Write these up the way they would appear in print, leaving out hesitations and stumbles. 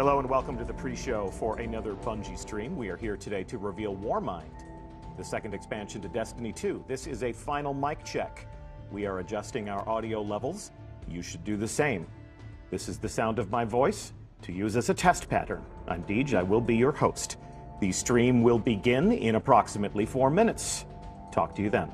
Hello and welcome to the pre-show for another Bungie stream. We are here today to reveal Warmind, the second expansion to Destiny 2. This is a final mic check. We are adjusting our audio levels. You should do the same. This is the sound of my voice to use as a test pattern. I'm Deej, I will be your host. The stream will begin in approximately 4 minutes. Talk to you then.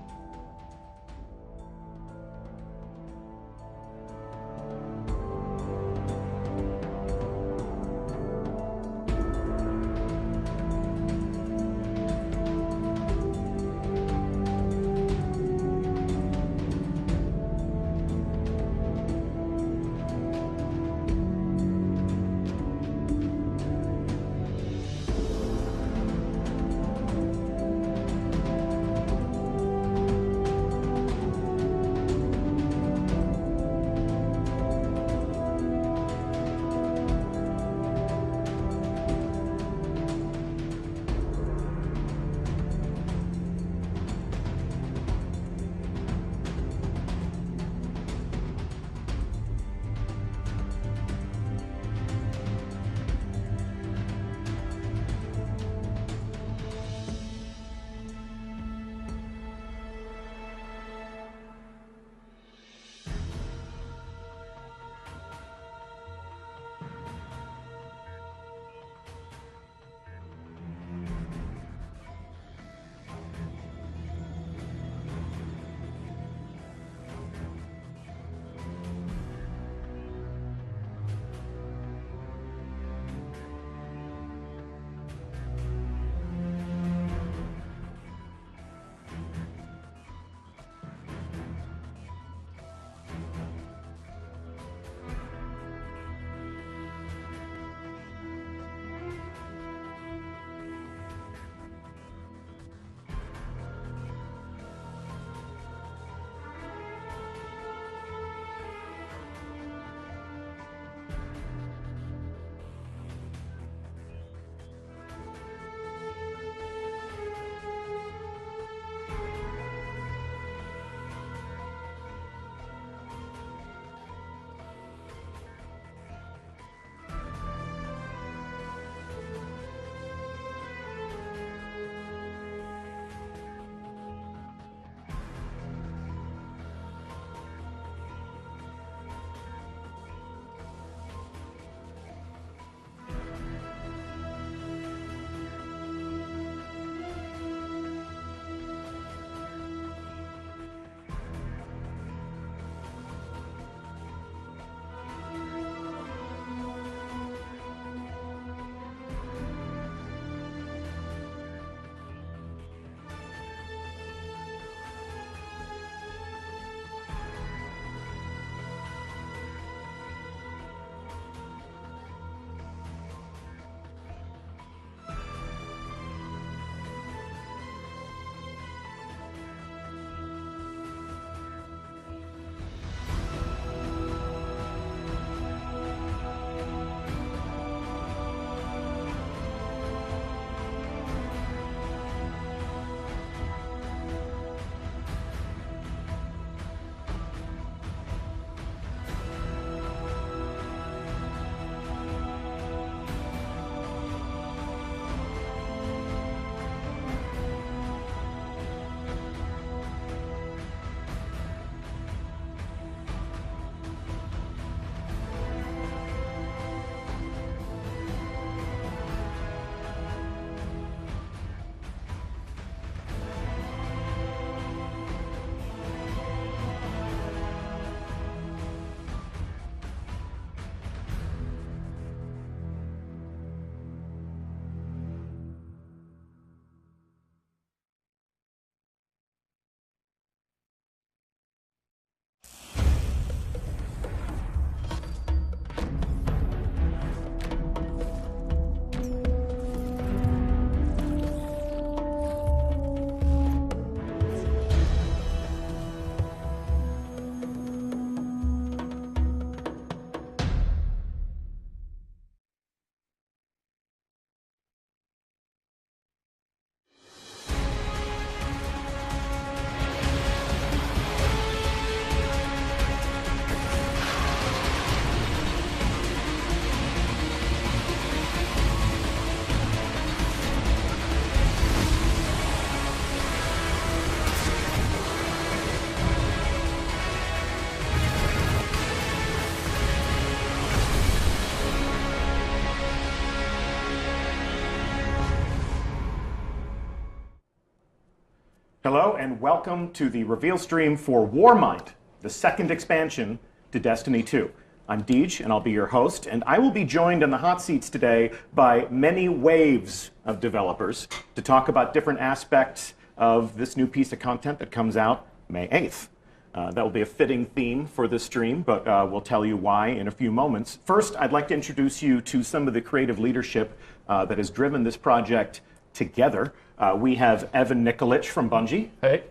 Hello and welcome to the reveal stream for Warmind, the second expansion to Destiny 2. I'm Deej and I'll be your host, and I will be joined in the hot seats today by many waves of developers to talk about different aspects of this new piece of content that comes out May 8th. That will be a fitting theme for this stream, but we'll tell you why in a few moments. First, I'd like to introduce you to some of the creative leadership that has driven this project together. We have Evan Nikolic from Bungie. Hey.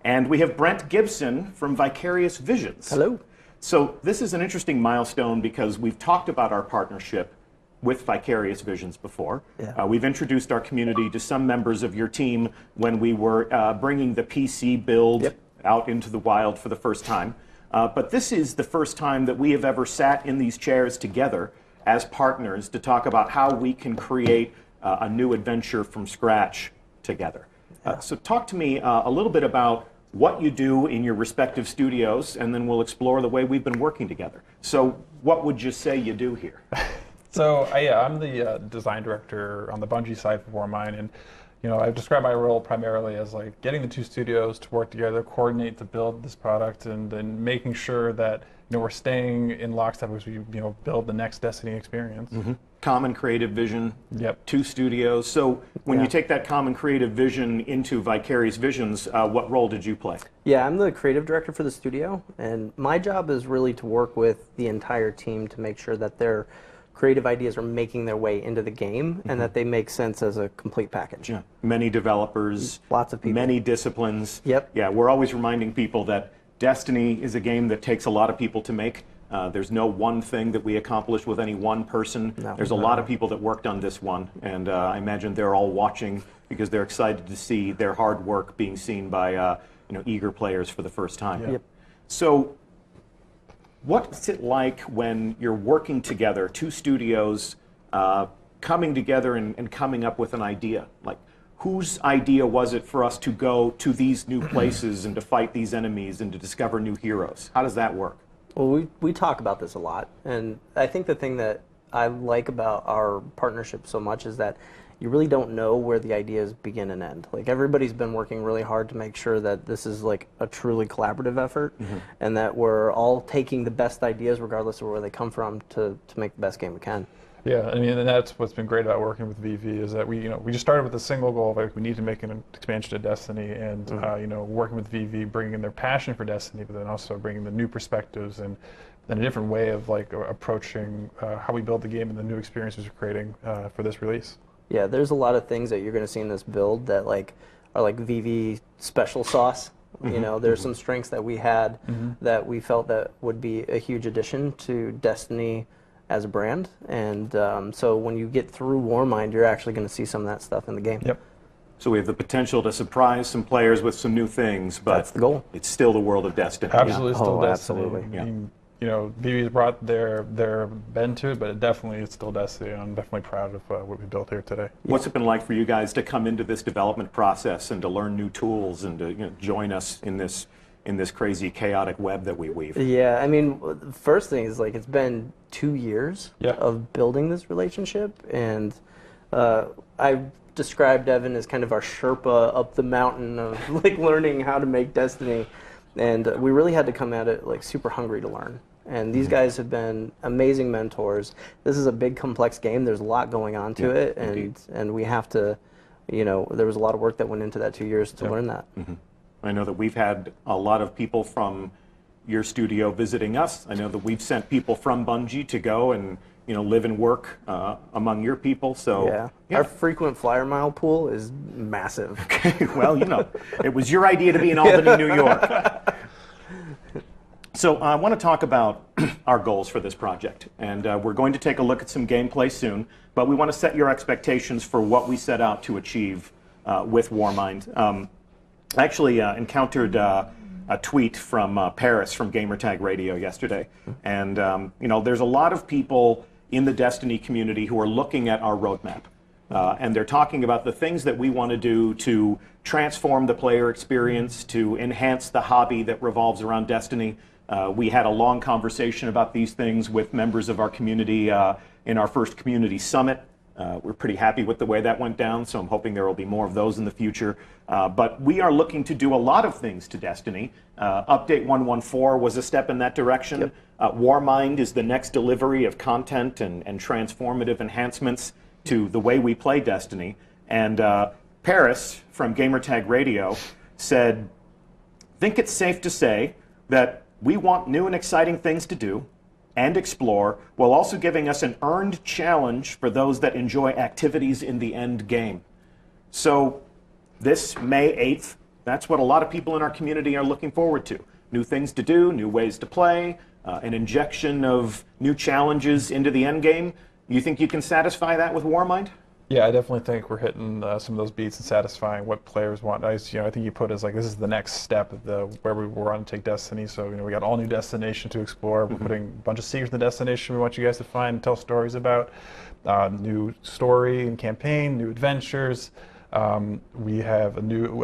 And we have Brent Gibson from Vicarious Visions. Hello. So this is an interesting milestone because we've talked about our partnership with Vicarious Visions before. Yeah. We've introduced our community to some members of your team when we were bringing the PC build out into the wild for the first time. But this is the first time that we have ever sat in these chairs together as partners to talk about how we can create a new adventure from scratch together. So talk to me a little bit about what you do in your respective studios, and then we'll explore the way we've been working together. So what would you say you do here? So I'm the design director on the Bungie side for Warmind, and I've described my role primarily as like getting the two studios to work together, coordinate to build this product, and then making sure that we're staying in lockstep as we build the next Destiny experience. Mm-hmm. Common creative vision. Yep. Two studios. So when you take that common creative vision into Vicarious Visions, what role did you play? Yeah, I'm the creative director for the studio, and my job is really to work with the entire team to make sure that their creative ideas are making their way into the game and that they make sense as a complete package. Yeah. Many developers. Lots of people. Many disciplines. Yep. Yeah, we're always reminding people that Destiny is a game that takes a lot of people to make. There's no one thing that we accomplish with any one person. No. There's a lot of people that worked on this one, and I imagine they're all watching because they're excited to see their hard work being seen by eager players for the first time. Yep. So what's it like when you're working together, two studios coming together and coming up with an idea? Like, whose idea was it for us to go to these new places and to fight these enemies and to discover new heroes? How does that work? Well, we talk about this a lot, and I think the thing that I like about our partnership so much is that you really don't know where the ideas begin and end. Like, everybody's been working really hard to make sure that this is like a truly collaborative effort, and that we're all taking the best ideas, regardless of where they come from, to make the best game we can. Yeah, I mean, and that's what's been great about working with VV is that we just started with a single goal of like we need to make an expansion to Destiny, and working with VV, bringing in their passion for Destiny, but then also bringing the new perspectives and a different way of like approaching how we build the game and the new experiences we're creating for this release. Yeah, there's a lot of things that you're going to see in this build that are like VV special sauce. There's some strengths that we had that we felt that would be a huge addition to Destiny as a brand, and so when you get through Warmind, you're actually going to see some of that stuff in the game. Yep. So we have the potential to surprise some players with some new things, but that's the goal. It's still the world of Destiny. Absolutely, still Destiny. Absolutely. I mean, VV's brought their bend to it, but it's still Destiny. I'm definitely proud of what we built here today. What's it been like for you guys to come into this development process and to learn new tools and to join us in this crazy chaotic web that we weave? Yeah, I mean, the first thing is like it's been 2 years of building this relationship, and I described Evan as kind of our Sherpa up the mountain of like learning how to make Destiny, and we really had to come at it like super hungry to learn. And these guys have been amazing mentors. This is a big, complex game. There's a lot going on to it, and we have to, there was a lot of work that went into that 2 years to learn that. I know that we've had a lot of people from your studio visiting us. I know that we've sent people from Bungie to go and live and work among your people. So our frequent flyer mile pool is massive. Okay, well, it was your idea to be in Albany, New York. So I want to talk about our goals for this project, and we're going to take a look at some gameplay soon, but we want to set your expectations for what we set out to achieve with Warmind. I actually encountered a tweet from Paris from Gamertag Radio yesterday, and there's a lot of people in the Destiny community who are looking at our roadmap, and they're talking about the things that we want to do to transform the player experience, to enhance the hobby that revolves around Destiny. We had a long conversation about these things with members of our community in our first community summit We're pretty happy with the way that went down, so I'm hoping there will be more of those in the future. But we are looking to do a lot of things to Destiny. Update 114 was a step in that direction. Yep. Warmind is the next delivery of content and transformative enhancements to the way we play Destiny. And Paris from Gamertag Radio said, "Think it's safe to say that we want new and exciting things to do and explore, while also giving us an earned challenge for those that enjoy activities in the end game." So this May 8th, that's what a lot of people in our community are looking forward to. New things to do, new ways to play, an injection of new challenges into the end game. You think you can satisfy that with Warmind? Yeah, I definitely think we're hitting some of those beats and satisfying what players want. I think you put it as like this is the next step of where we want to take Destiny. So we got all new destination to explore. We're putting a bunch of secrets in the destination we want you guys to find and tell stories about. New story and campaign, new adventures. We have a new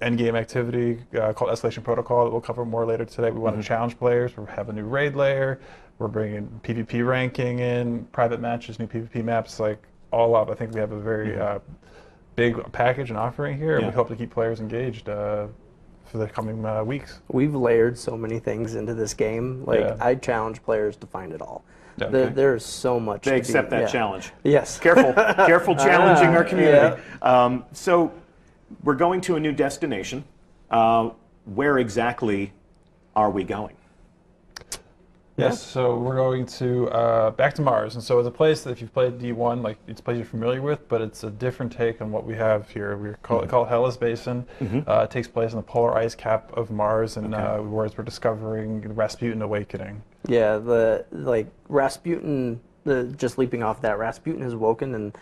endgame activity called Escalation Protocol that we'll cover more later today. We want to challenge players. We have a new raid layer. We're bringing PvP ranking in, private matches, new PvP maps, like all up. I think we have a very big package and offering here, and we hope to keep players engaged for the coming weeks. We've layered so many things into this game. I challenge players to find it all. Okay. There's so much. They accept that challenge. Yes. Careful challenging our community. So we're going to a new destination. Where exactly are we going? Yes, so we're going to back to Mars, and so it's a place that if you've played D1, like it's a place you're familiar with, but it's a different take on what we have here. We call it Hellas Basin. It takes place in the polar ice cap of Mars, and where we're discovering Rasputin awakening. Yeah, Rasputin. Just leaping off that, Rasputin has woken and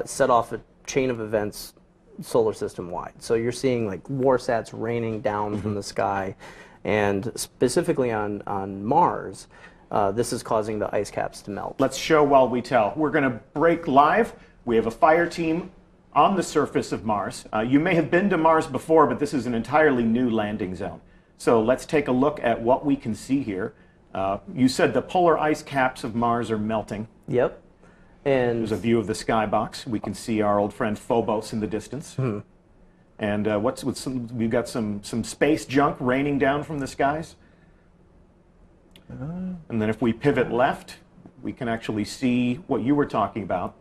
set off a chain of events, solar system wide. So you're seeing like warsats raining down from the sky. And specifically on Mars, this is causing the ice caps to melt. Let's show while we tell. We're going to break live. We have a fire team on the surface of Mars. You may have been to Mars before, but this is an entirely new landing zone. So let's take a look at what we can see here. You said the polar ice caps of Mars are melting. Yep. And there's a view of the skybox. We can see our old friend Phobos in the distance. And we've got some space junk raining down from the skies. And then if we pivot left, we can actually see what you were talking about.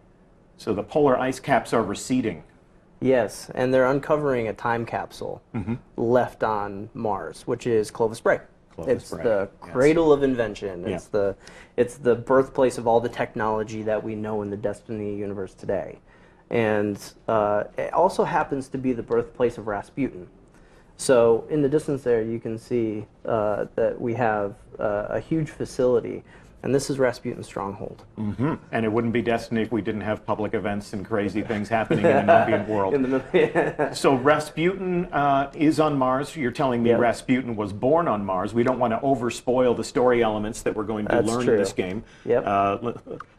So the polar ice caps are receding. Yes, and they're uncovering a time capsule left on Mars, which is Clovis Bray. It's the cradle of invention. It's the birthplace of all the technology that we know in the Destiny universe today. And it also happens to be the birthplace of Rasputin. So in the distance there, you can see that we have a huge facility, and this is Rasputin's stronghold. And it wouldn't be Destiny if we didn't have public events and crazy things happening in an ambient world. So Rasputin is on Mars. You're telling me Rasputin was born on Mars. We don't want to overspoil the story elements that we're going to learn in this game.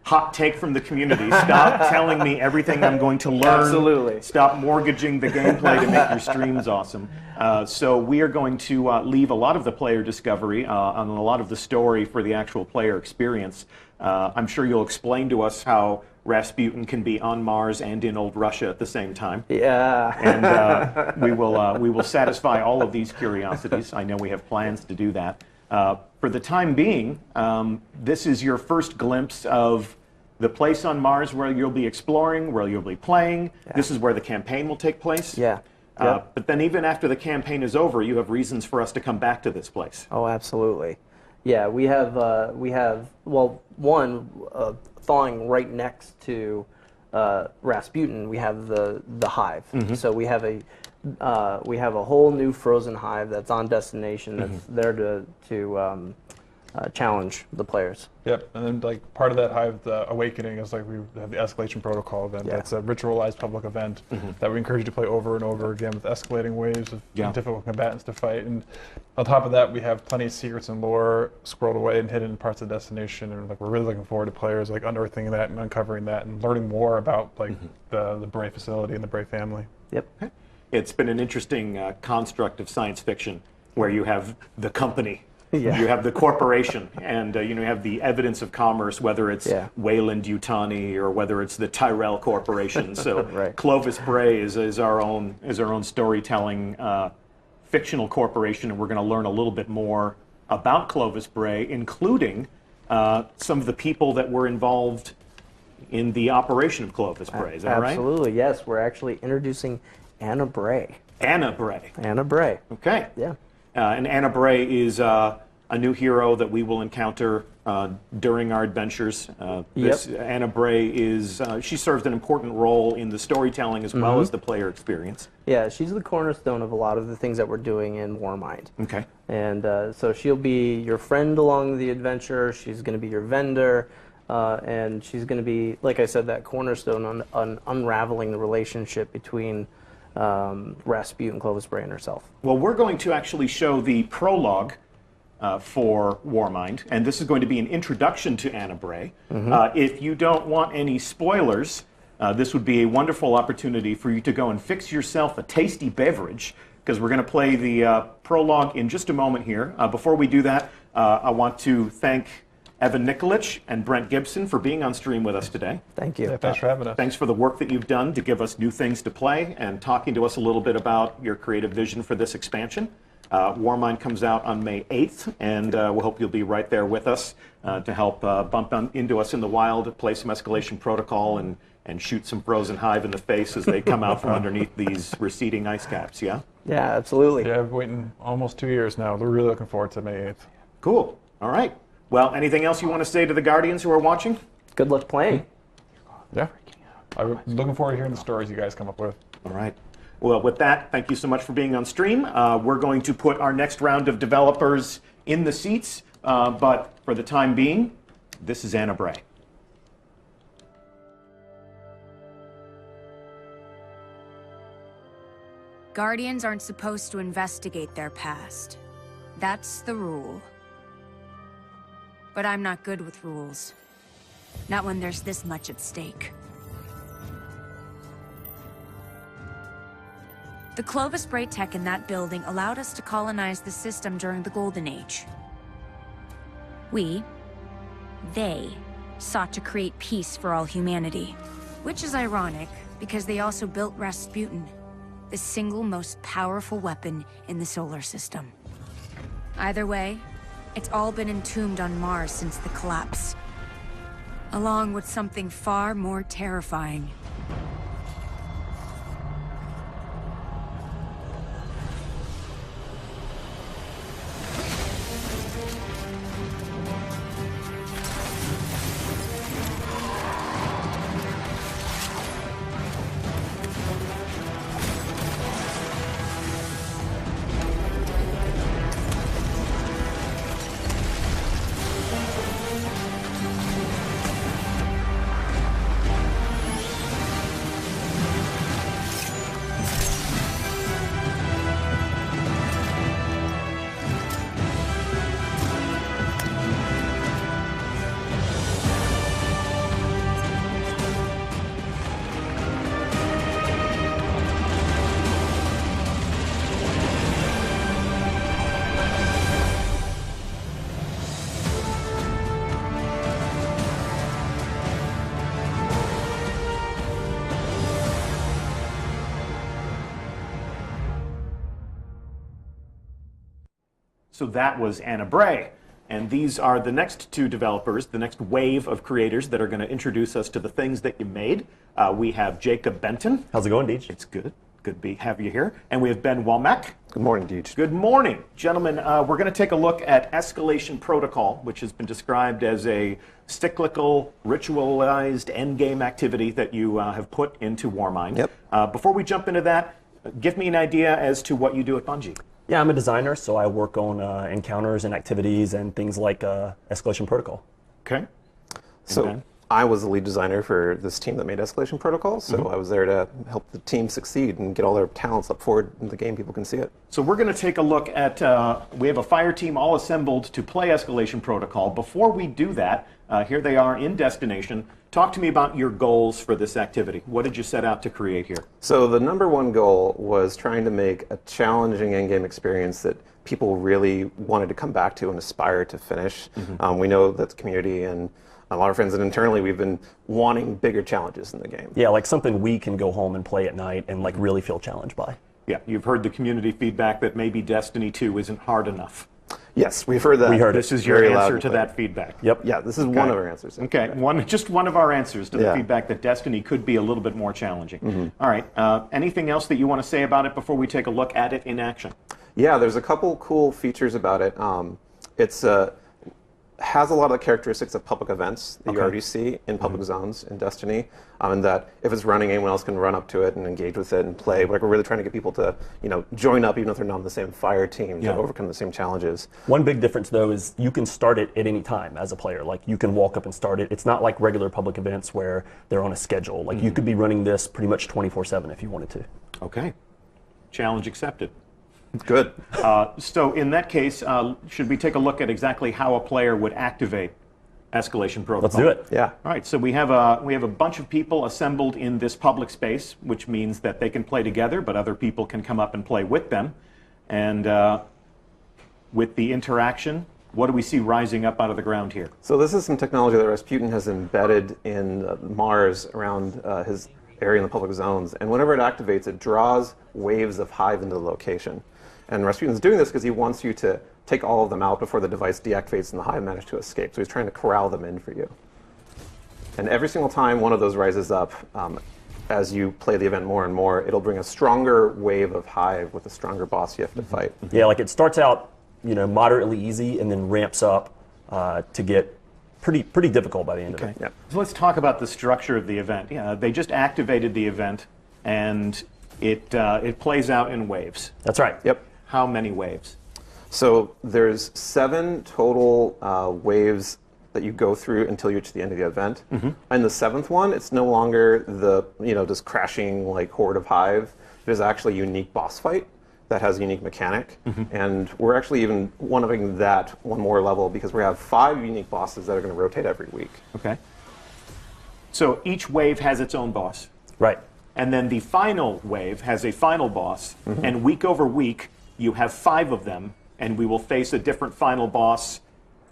Hot take from the community. Stop telling me everything I'm going to learn. Absolutely. Stop mortgaging the gameplay to make your streams awesome. So we are going to leave a lot of the player discovery on a lot of the story for the actual player experience. I'm sure you'll explain to us how Rasputin can be on Mars and in old Russia at the same time. And we will satisfy all of these curiosities. I know we have plans to do that. For the time being, this is your first glimpse of the place on Mars where you'll be exploring, where you'll be playing. This is where the campaign will take place. But then even after the campaign is over, you have reasons for us to come back to this place. Oh, absolutely. Yeah, we have thawing right next to Rasputin, we have the hive. So we have a whole new frozen hive that's on destination that's there to challenge the players. Yep, and then like part of that hive, the awakening, is like we have the escalation protocol event. That's a ritualized public event that we encourage you to play over and over again with escalating waves of difficult combatants to fight. And on top of that, we have plenty of secrets and lore scrolled away and hidden in parts of the destination. And like we're really looking forward to players like unearthing that and uncovering that and learning more about like the Bray facility and the Bray family. It's been an interesting construct of science fiction where you have the company Yeah. You have the corporation, and you have the evidence of commerce, whether it's Wayland-Yutani or whether it's the Tyrell Corporation. So Right. Clovis Bray is our own storytelling fictional corporation, and we're going to learn a little bit more about Clovis Bray, including some of the people that were involved in the operation of Clovis Bray. Is that right? Absolutely, yes. We're actually introducing Anna Bray. Anna Bray. Anna Bray. Okay. Yeah. And Anna Bray is a new hero that we will encounter during our adventures. Anna Bray is, she serves an important role in the storytelling as well as the player experience. Yeah, she's the cornerstone of a lot of the things that we're doing in Warmind. Okay. And so she'll be your friend along the adventure. She's going to be your vendor. And she's going to be, like I said, that cornerstone on unraveling the relationship between Rasputin and Clovis Bray and herself. Well, we're going to actually show the prologue for Warmind, and this is going to be an introduction to Anna Bray. If you don't want any spoilers, this would be a wonderful opportunity for you to go and fix yourself a tasty beverage, because we're going to play the prologue in just a moment here. Before we do that, I want to thank Evan Nikolic and Brent Gibson for being on stream with us today. Thank you. Yeah, thanks for having us. Thanks for the work that you've done to give us new things to play and talking to us a little bit about your creative vision for this expansion. Warmind comes out on May 8th, and we hope you'll be right there with us to help bump into us in the wild, play some escalation protocol, and shoot some frozen hive in the face as they come out from underneath these receding ice caps, yeah? Yeah, absolutely. Yeah, I've been waiting almost 2 years now. We're really looking forward to May 8th. Cool. All right. Well, anything else you want to say to the Guardians who are watching? Good luck playing. Yeah. I'm looking forward to hearing the stories you guys come up with. All right. Well, with that, thank you so much for being on stream. We're going to put our next round of developers in the seats, but for the time being, this is Anna Bray. Guardians aren't supposed to investigate their past. That's the rule. But I'm not good with rules. Not when there's this much at stake. The Clovis Bray tech in that building allowed us to colonize the system during the Golden Age. They, sought to create peace for all humanity. Which is ironic, because they also built Rasputin, the single most powerful weapon in the solar system. Either way, it's all been entombed on Mars since the collapse. Along with something far more terrifying. So that was Anna Bray. And these are the next two developers, the next wave of creators that are going to introduce us to the things that you made. We have Jacob Benton. How's it going, Deej? It's good. Good to have you here. And we have Ben Womack. Good morning, Deej. Good morning. Gentlemen, we're going to take a look at Escalation Protocol, which has been described as a cyclical, ritualized endgame activity that you have put into Warmind. Yep. Before we jump into that, give me an idea as to what you do at Bungie. Yeah, I'm a designer, so I work on encounters and activities and things like Escalation Protocol. Okay. So I was the lead designer for this team that made Escalation Protocol, so I was there to help the team succeed and get all their talents up forward in the game. People can see it. So we're going to take a look at, we have a fire team all assembled to play Escalation Protocol. Before we do that, here they are in destination. Talk to me about your goals for this activity. What did you set out to create here? So the #1 goal was trying to make a challenging in-game experience that people really wanted to come back to and aspire to finish. We know that the community and a lot of friends and internally we've been wanting bigger challenges in the game. Yeah, like something we can go home and play at night and like really feel challenged by. Yeah, you've heard the community feedback that maybe Destiny 2 isn't hard enough. Yes, we've heard that. We heard This is your answer to that feedback. Yep. Yeah, this is one of our answers. Okay, just one of our answers to the feedback that Destiny could be a little bit more challenging. All right, anything else that you want to say about it before we take a look at it in action? Yeah, there's a couple cool features about it. It's has a lot of the characteristics of public events that you already see in public zones in Destiny, and that if it's running, anyone else can run up to it and engage with it and play. Like, we're really trying to get people to, join up even if they're not on the same fire team to overcome the same challenges. One big difference though is you can start it at any time as a player. Like, you can walk up and start it. It's not like regular public events where they're on a schedule. Like, you could be running this pretty much 24/7 if you wanted to. Okay, challenge accepted. Good. So in that case, should we take a look at exactly how a player would activate Escalation Protocol? Let's do it. Yeah. All right. So we have a bunch of people assembled in this public space, which means that they can play together, but other people can come up and play with them. And with the interaction, what do we see rising up out of the ground here? So this is some technology that Rasputin has embedded in Mars around his area in the public zones. And whenever it activates, it draws waves of hive into the location. And Rasputin's doing this because he wants you to take all of them out before the device deactivates and the hive manage to escape. So he's trying to corral them in for you. And every single time one of those rises up, as you play the event more and more, it'll bring a stronger wave of hive with a stronger boss you have to fight. Yeah, like it starts out, moderately easy and then ramps up to get pretty difficult by the end of it. Yep. So let's talk about the structure of the event. Yeah, they just activated the event, and it plays out in waves. That's right. Yep. How many waves? So there's 7 total waves that you go through until you reach the end of the event. And the 7th one, it's no longer the just crashing like horde of hive. It is actually a unique boss fight that has a unique mechanic. And we're actually even one-upping that one more level because we have 5 unique bosses that are going to rotate every week. Okay. So each wave has its own boss. Right. And then the final wave has a final boss, and week over week, you have 5 of them, and we will face a different final boss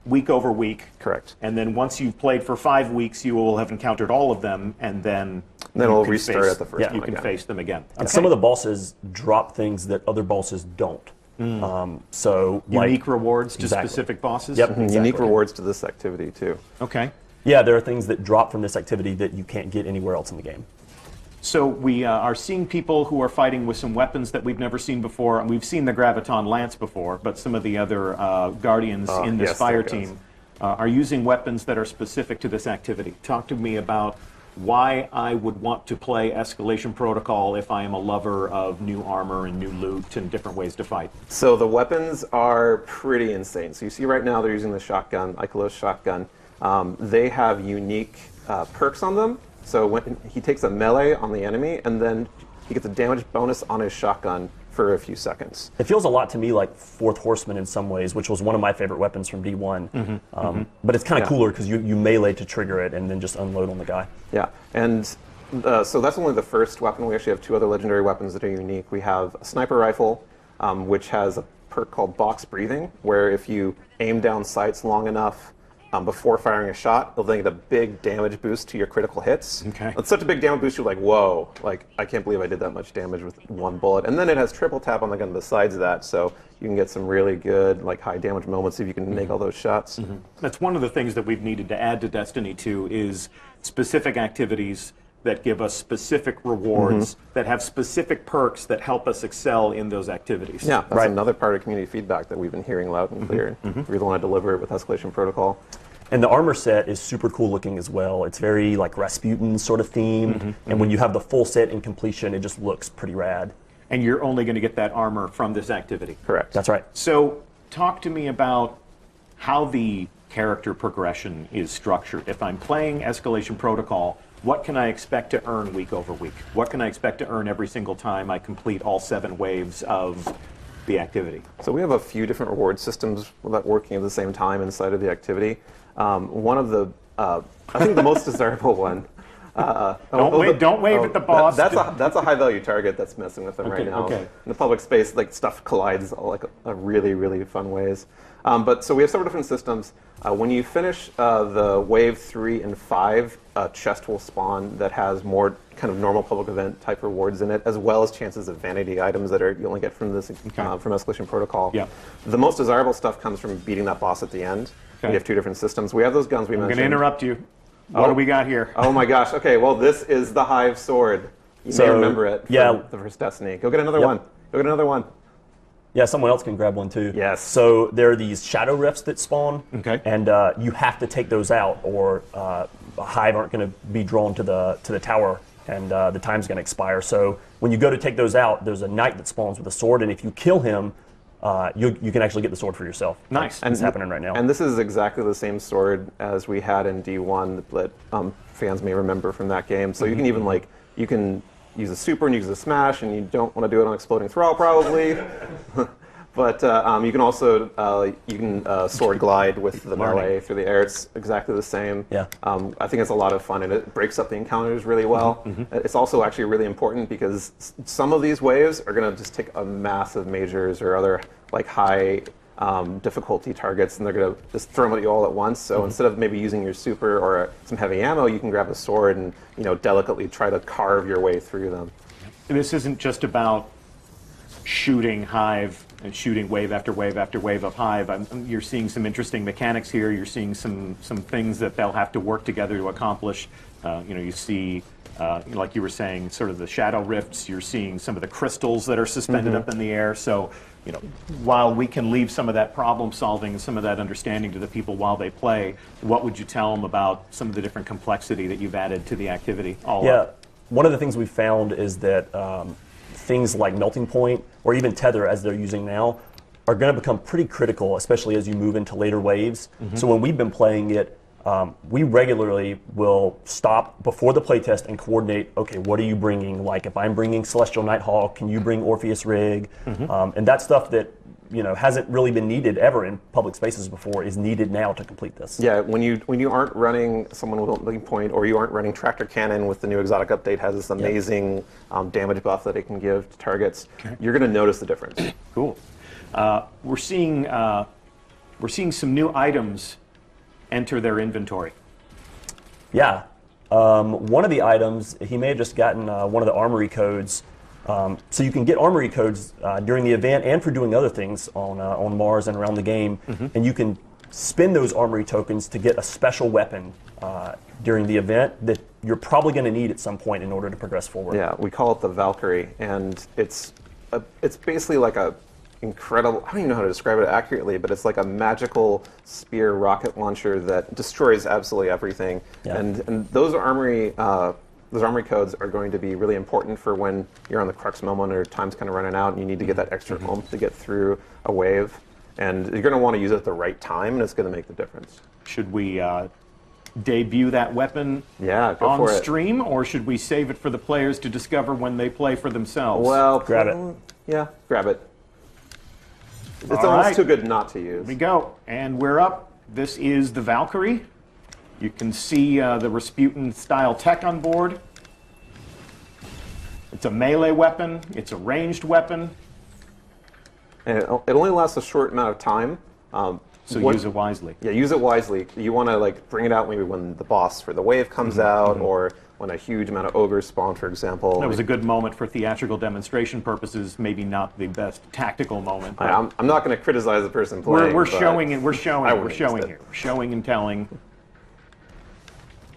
week over week. Correct. And then once you've played for 5 weeks, you will have encountered all of them, and then it'll restart at the first one You can again. face them again. And some of the bosses drop things that other bosses don't. So Unique rewards to Exactly. specific bosses? Yep. Unique rewards to this activity, too. Okay. Yeah, there are things that drop from this activity that you can't get anywhere else in the game. So we are seeing people who are fighting with some weapons that we've never seen before, and we've seen the Graviton Lance before, but some of the other Guardians in this yes, fire there it team are using weapons that are specific to this activity. Talk to me about why I would want to play Escalation Protocol if I am a lover of new armor and new loot and different ways to fight. So the weapons are pretty insane. So you see right now they're using the shotgun, Ikelos shotgun. They have unique perks on them. So when he takes a melee on the enemy, and then he gets a damage bonus on his shotgun for a few seconds. It feels a lot to me like Fourth Horseman in some ways, which was one of my favorite weapons from D1. But it's kind of cooler because you melee to trigger it and then just unload on the guy. Yeah, and so that's only the first weapon. We actually have 2 other legendary weapons that are unique. We have a sniper rifle, which has a perk called box breathing, where if you aim down sights long enough before firing a shot, it'll then get a big damage boost to your critical hits. Okay. It's such a big damage boost, you're like, whoa, like, I can't believe I did that much damage with 1 bullet. And then it has triple tap on the gun besides that, so you can get some really good, like, high damage moments if you can make all those shots. That's one of the things that we've needed to add to Destiny 2 is specific activities that give us specific rewards, that have specific perks that help us excel in those activities. Yeah, that's another part of community feedback that we've been hearing loud and clear. We really want to deliver it with Escalation Protocol. And the armor set is super cool looking as well. It's very like Rasputin sort of themed. And when you have the full set in completion, it just looks pretty rad. And you're only going to get that armor from this activity. Correct. That's right. So talk to me about how the character progression is structured. If I'm playing Escalation Protocol, what can I expect to earn week over week? What can I expect to earn every single time I complete all 7 waves of the activity? So we have a few different reward systems that working at the same time inside of the activity. One of the, I think the most desirable one. Don't wave at the boss. That's a high value target that's messing with them right now. Okay. In the public space, like stuff collides like a really, really fun ways. But so we have several different systems. When you finish the wave 3 and 5, a chest will spawn that has more kind of normal public event type rewards in it, as well as chances of vanity items that you only get from this from Escalation Protocol. Yeah. The most desirable stuff comes from beating that boss at the end. Okay. We have 2 different systems. We have those guns we mentioned. I'm going to interrupt you. What do we got here? Oh my gosh. Okay, well this is the Hive sword. You may remember it from the first Destiny. Go get another one. Go get another one. Yeah, someone else can grab one too. Yes. So there are these shadow rifts that spawn, and you have to take those out, or a Hive aren't going to be drawn to the tower, and the time's going to expire. So when you go to take those out, there's a knight that spawns with a sword, and if you kill him, you can actually get the sword for yourself. Nice. It's happening right now. And this is exactly the same sword as we had in D1 that fans may remember from that game. So you can even you can use a super and use a smash, and you don't want to do it on exploding thrall probably. But you can also sword glide with the melee through the air. It's exactly the same. Yeah. I think it's a lot of fun, and it breaks up the encounters really well. It's also actually really important because some of these waves are going to just take a massive majors or other high difficulty targets, and they're going to just throw them at you all at once. So instead of maybe using your super or some heavy ammo, you can grab a sword and delicately try to carve your way through them. This isn't just about shooting Hive and shooting wave after wave after wave of Hive. You're seeing some interesting mechanics here. You're seeing some things that they'll have to work together to accomplish. You see, like you were saying, sort of the shadow rifts. You're seeing some of the crystals that are suspended up in the air. So, while we can leave some of that problem solving and some of that understanding to the people while they play, what would you tell them about some of the different complexity that you've added to the activity? One of the things we found is that things like melting point or even tether, as they're using now, are going to become pretty critical, especially as you move into later waves. So when we've been playing it, we regularly will stop before the playtest and coordinate, okay, what are you bringing? Like if I'm bringing Celestial Nighthawk, can you bring Orpheus Rig? And that stuff that hasn't really been needed ever in public spaces before is needed now to complete this. Yeah, when you aren't running someone with a melting point, or you aren't running Tractor Cannon with the new exotic update, has this amazing damage buff that it can give to targets, you're going to notice the difference. Cool. We're seeing some new items enter their inventory. Yeah. One of the items, he may have just gotten one of the armory codes. So you can get armory codes during the event and for doing other things on Mars and around the game. And you can spend those armory tokens to get a special weapon during the event that you're probably going to need at some point in order to progress forward. Yeah, we call it the Valkyrie, and it's basically like a incredible, I don't even know how to describe it accurately, but it's like a magical spear rocket launcher that destroys absolutely everything. Yeah. And those armory codes are going to be really important for when you're on the crux moment or time's kind of running out and you need to get that extra oomph to get through a wave. And you're going to want to use it at the right time, and it's going to make the difference. Should we debut that weapon on stream, or should we save it for the players to discover when they play for themselves? Well, grab it. Yeah, grab it. It's almost too good not to use. Here we go, and we're up. This is the Valkyrie. You can see the Rasputin-style tech on board. It's a melee weapon. It's a ranged weapon. And it only lasts a short amount of time. So use it wisely. Yeah, use it wisely. You want to bring it out maybe when the boss for the wave comes out, or when a huge amount of ogres spawn, for example. That was a good moment for theatrical demonstration purposes. Maybe not the best tactical moment. I'm not going to criticize the person playing. We're showing and we're showing here. We're showing and telling.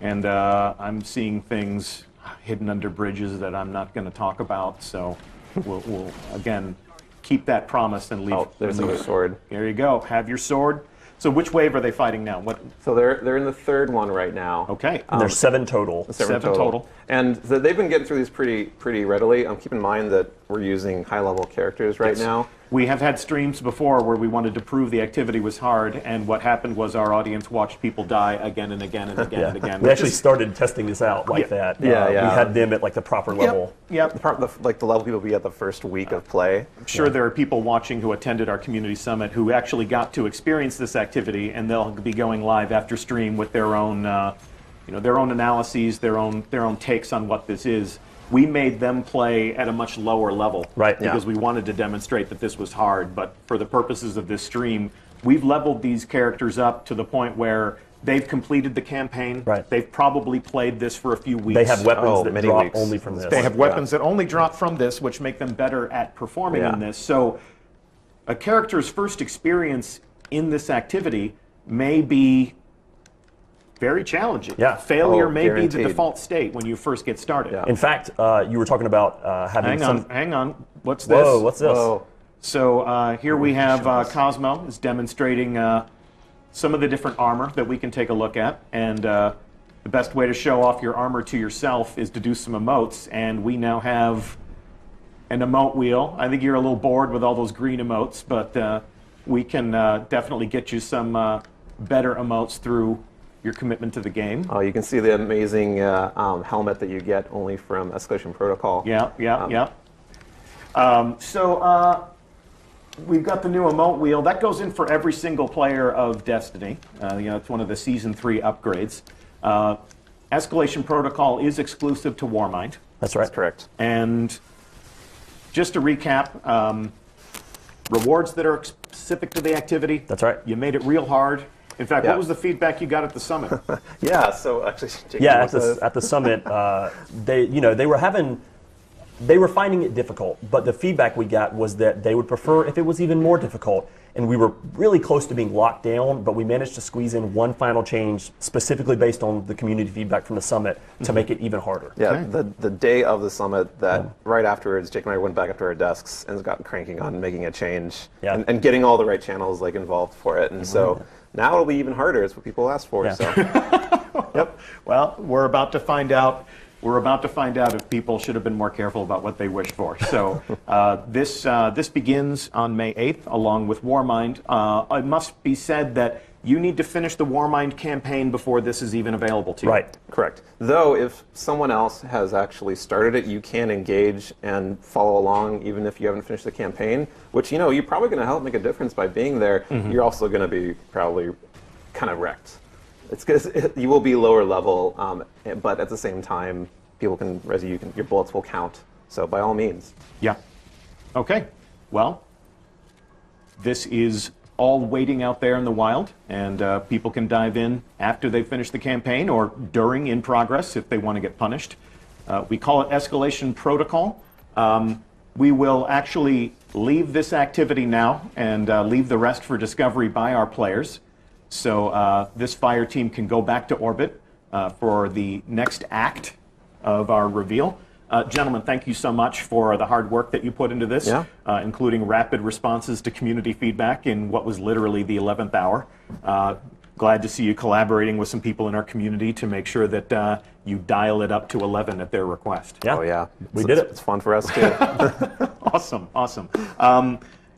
And I'm seeing things hidden under bridges that I'm not going to talk about. So we'll again keep that promise and leave. Oh, there's your sword. There you go. Have your sword. So which wave are they fighting now? So they're in the third one right now. Okay. There's 7 total. Seven total. And they've been getting through these pretty readily. Keep in mind that we're using high-level characters right now. We have had streams before where we wanted to prove the activity was hard, and what happened was our audience watched people die again and again and again and again. We actually started testing this out like that. We had them at like the proper level. Yep. Like the level people be at the first week of play. I'm sure there are people watching who attended our community summit who actually got to experience this activity, and they'll be going live after stream with their own, their own analyses, their own takes on what this is. We made them play at a much lower level, right? Because we wanted to demonstrate that this was hard. But for the purposes of this stream, we've leveled these characters up to the point where they've completed the campaign. Right. They've probably played this for a few weeks. They have weapons that drop weeks. only from this. They have weapons that only drop from this, which make them better at performing in this. So a character's first experience in this activity may be very challenging. Yeah. Failure may guaranteed. be the default state when you first get started. Yeah. In fact, you were talking about having Hang on. What's this? Whoa, what's this? Whoa. So here we have Cosmo is demonstrating some of the different armor that we can take a look at. And the best way to show off your armor to yourself is to do some emotes. And we now have an emote wheel. I think you're a little bored with all those green emotes, but we can definitely get you some better emotes through your commitment to the game. Oh, you can see the amazing helmet that you get only from Escalation Protocol. Yeah. So we've got the new emote wheel. That goes in for every single player of Destiny. It's one of the Season 3 upgrades. Escalation Protocol is exclusive to Warmind. That's right. That's correct. And just to recap, rewards that are specific to the activity. That's right. You made it real hard. In fact, what was the feedback you got at the summit? So actually, Jake, at the summit, they were finding it difficult, but the feedback we got was that they would prefer if it was even more difficult. And we were really close to being locked down, but we managed to squeeze in one final change specifically based on the community feedback from the summit to make it even harder. Yeah, the day of the summit, right afterwards, Jake and I went back up to our desks and got cranking on making a change and getting all the right channels involved for it. And so now it'll be even harder. It's what people asked for. So. Yep. Well, we're about to find out. We're about to find out if people should have been more careful about what they wished for. So this begins on May 8th, along with Warmind. It must be said that you need to finish the Warmind campaign before this is even available to you. Right. Correct. Though, if someone else has actually started it, you can engage and follow along even if you haven't finished the campaign, which, you're probably going to help make a difference by being there. You're also going to be probably kind of wrecked. It's because you will be lower level, but at the same time, people can res you. Your bullets will count. So by all means. Yeah. Okay. Well, this is all waiting out there in the wild, and people can dive in after they finish the campaign or during in progress if they want to get punished. We call it Escalation Protocol. We will actually leave this activity now and leave the rest for discovery by our players. So this fire team can go back to orbit for the next act of our reveal. Gentlemen, thank you so much for the hard work that you put into this, including rapid responses to community feedback in what was literally the 11th hour. Glad to see you collaborating with some people in our community to make sure that you dial it up to 11 at their request. Yeah. Oh, yeah. We did it. It's fun for us, too. Awesome.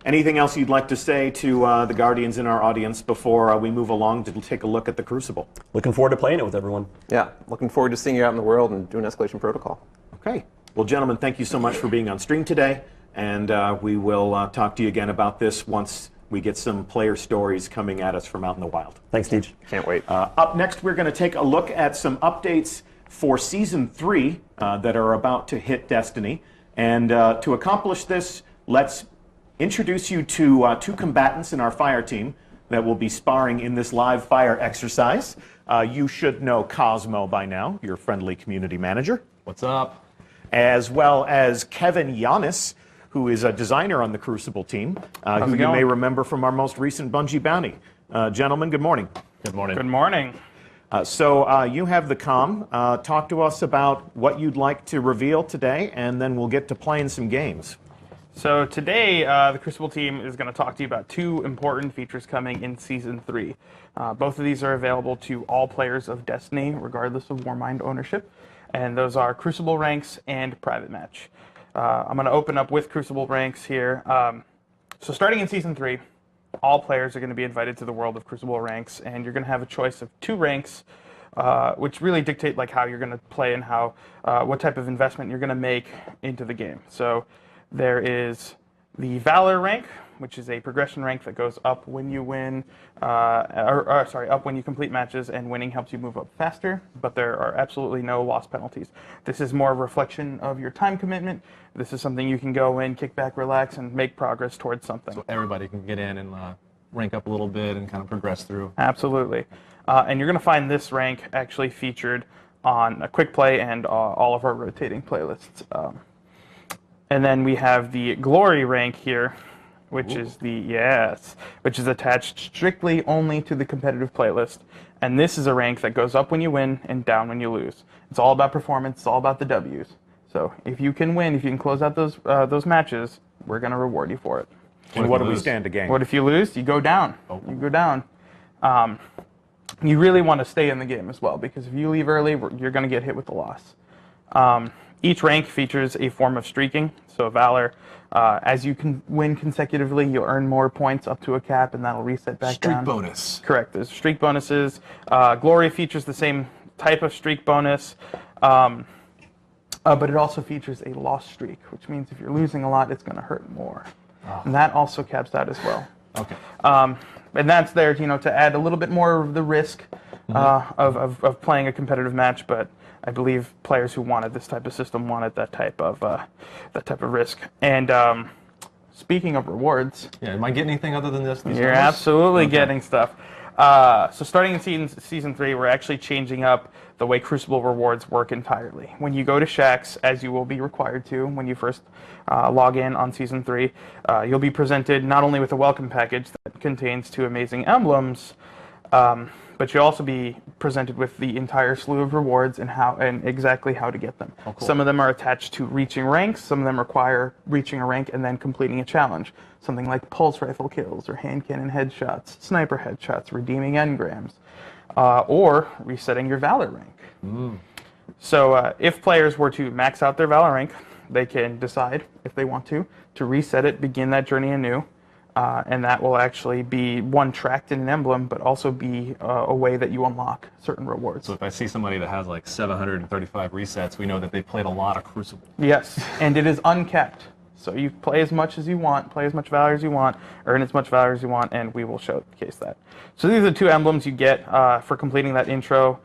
Anything else you'd like to say to the Guardians in our audience before we move along to take a look at the Crucible? Looking forward to playing it with everyone. Yeah, looking forward to seeing you out in the world and doing Escalation Protocol. Okay. Well, gentlemen, thank you so much for being on stream today, and we will talk to you again about this once we get some player stories coming at us from out in the wild. Thanks, Deej. Can't wait. Up next, we're going to take a look at some updates for Season 3 that are about to hit Destiny. And to accomplish this, let's introduce you to two combatants in our fire team that will be sparring in this live fire exercise. You should know Cosmo by now, your friendly community manager. What's up? As well as Kevin Yanis, who is a designer on the Crucible team, who you may remember from our most recent Bungie bounty. Gentlemen, good morning. Good morning. Good morning. So you have the comm. Talk to us about what you'd like to reveal today, and then we'll get to playing some games. So today, the Crucible team is going to talk to you about two important features coming in Season 3. Both of these are available to all players of Destiny, regardless of Warmind ownership, and those are Crucible Ranks and Private Match. I'm going to open up with Crucible Ranks here. So starting in Season 3, all players are going to be invited to the world of Crucible ranks, and you're going to have a choice of 2 ranks, which really dictate like how you're going to play and how what type of investment you're going to make into the game. So there is the Valor rank, which is a progression rank that goes up when you win, up when you complete matches, and winning helps you move up faster, but there are absolutely no loss penalties. This is more a reflection of your time commitment. This is something you can go in, kick back, relax, and make progress towards something. So everybody can get in and rank up a little bit and kind of progress through. Absolutely. And you're going to find this rank actually featured on a quick play and all of our rotating playlists. And then we have the Glory rank here, which is which is attached strictly only to the competitive playlist. And this is a rank that goes up when you win and down when you lose. It's all about performance. It's all about the W's. So if you can win, if you can close out those matches, we're going to reward you for it. And what do we stand to gain? What if you lose? You go down. Oh. You go down. You really want to stay in the game as well, because if you leave early, you're going to get hit with the loss. Each rank features a form of streaking. So Valor, as you can win consecutively, you'll earn more points up to a cap, and that'll reset back down. Streak bonus. Correct. There's streak bonuses. Glory features the same type of streak bonus, but it also features a loss streak, which means if you're losing a lot, it's going to hurt more. Oh. And that also caps out as well. Okay. And that's there, to add a little bit more of the risk of playing a competitive match, but I believe players who wanted this type of system wanted that type of risk. And speaking of rewards, am I getting anything other than this? You're absolutely getting stuff. So starting in season 3, we're actually changing up the way Crucible rewards work entirely. When you go to Shaxx, as you will be required to when you first log in on season 3, you'll be presented not only with a welcome package that contains 2 amazing emblems, but you'll also be presented with the entire slew of rewards and exactly how to get them. Oh, cool. Some of them are attached to reaching ranks. Some of them require reaching a rank and then completing a challenge. Something like pulse rifle kills or hand cannon headshots, sniper headshots, redeeming engrams, or resetting your Valor rank. So if players were to max out their Valor rank, they can decide, if they want to reset it, begin that journey anew. And that will actually be one tracked in an emblem, but also be a way that you unlock certain rewards. So if I see somebody that has like 735 resets, we know that they played a lot of Crucible. Yes, and it is uncapped. So you play as much as you want, play as much Valor as you want, earn as much Valor as you want, and we will showcase that. So these are the 2 emblems you get for completing that intro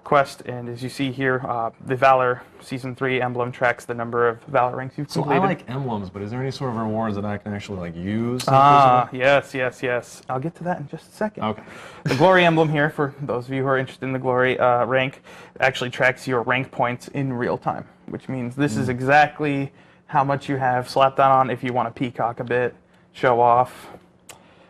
quest, and as you see here, the Valor Season 3 emblem tracks the number of Valor ranks you've completed. So I like emblems, but is there any sort of rewards that I can actually use? Yes. I'll get to that in just a second. Okay. The Glory emblem here, for those of you who are interested in the Glory rank, actually tracks your rank points in real time, which means this is exactly how much you have slapped on if you want to peacock a bit, show off.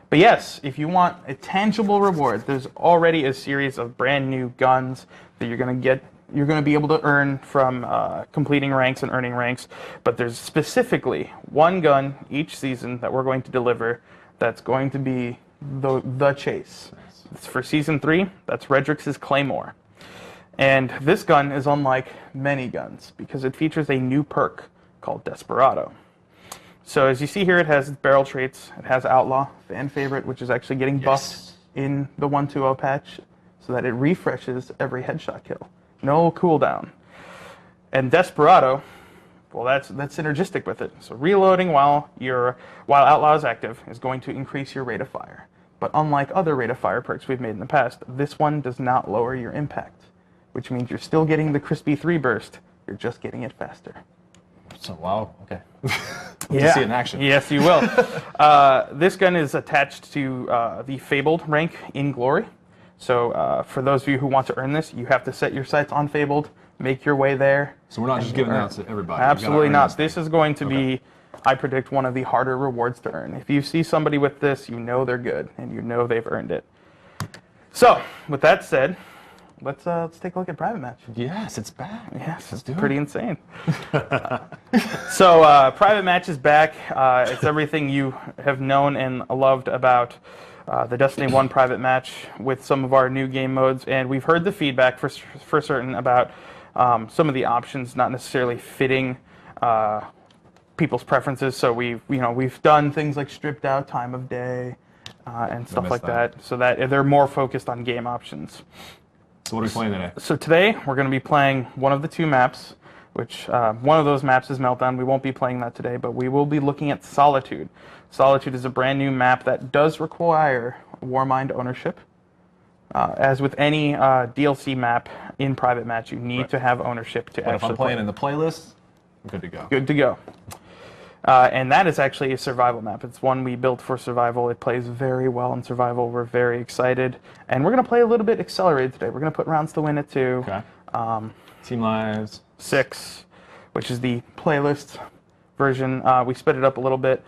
But yes, if you want a tangible reward, there's already a series of brand new guns that you're going to be able to earn from completing ranks and earning ranks. But there's specifically one gun each season that we're going to deliver that's going to be the chase. It's for Season 3, that's Redrix's Claymore. And this gun is unlike many guns because it features a new perk called Desperado. So as you see here, it has barrel traits. It has Outlaw, fan favorite, which is actually getting buffed in the 1.2.0 patch so that it refreshes every headshot kill. No cooldown. And Desperado, well, that's synergistic with it. So reloading while Outlaw is active is going to increase your rate of fire. But unlike other rate of fire perks we've made in the past, this one does not lower your impact, which means you're still getting the crispy 3 burst. You're just getting it faster. So, wow, okay. To see it in action. Yes, you will. This gun is attached to the Fabled rank in Glory. So for those of you who want to earn this, you have to set your sights on Fabled, make your way there. So we're not just giving that to everybody. Absolutely not. This is going to be, I predict, one of the harder rewards to earn. If you see somebody with this, you know they're good, and you know they've earned it. So, with that said, let's take a look at Private Match. Yes, it's back. Yes, it's pretty insane. So Private Match is back. It's everything you have known and loved about the Destiny 1 Private Match with some of our new game modes, and we've heard the feedback for certain about some of the options not necessarily fitting people's preferences. So we've done things like stripped out time of day and stuff like that, so that they're more focused on game options. So what are we playing today? So today we're going to be playing one of the two maps, which one of those maps is Meltdown. We won't be playing that today, but we will be looking at Solitude. Solitude is a brand new map that does require warmind ownership. As with any DLC map in private match, you need to have ownership to But actually if I'm playing play. in the playlist, I'm good to go. Good to go. And that is actually a survival map. It's one we built for survival. It plays very well in survival. We're very excited. And we're going to play a little bit accelerated today. We're going to put rounds to win at 2. Okay. Team lives. 6, which is the playlist version. We sped it up a little bit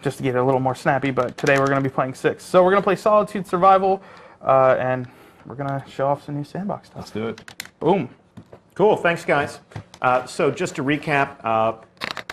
just to get it a little more snappy, but today we're going to be playing 6. So we're going to play Solitude Survival, and we're going to show off some new sandbox stuff. Let's do it. Boom. Cool, thanks guys. So just to recap,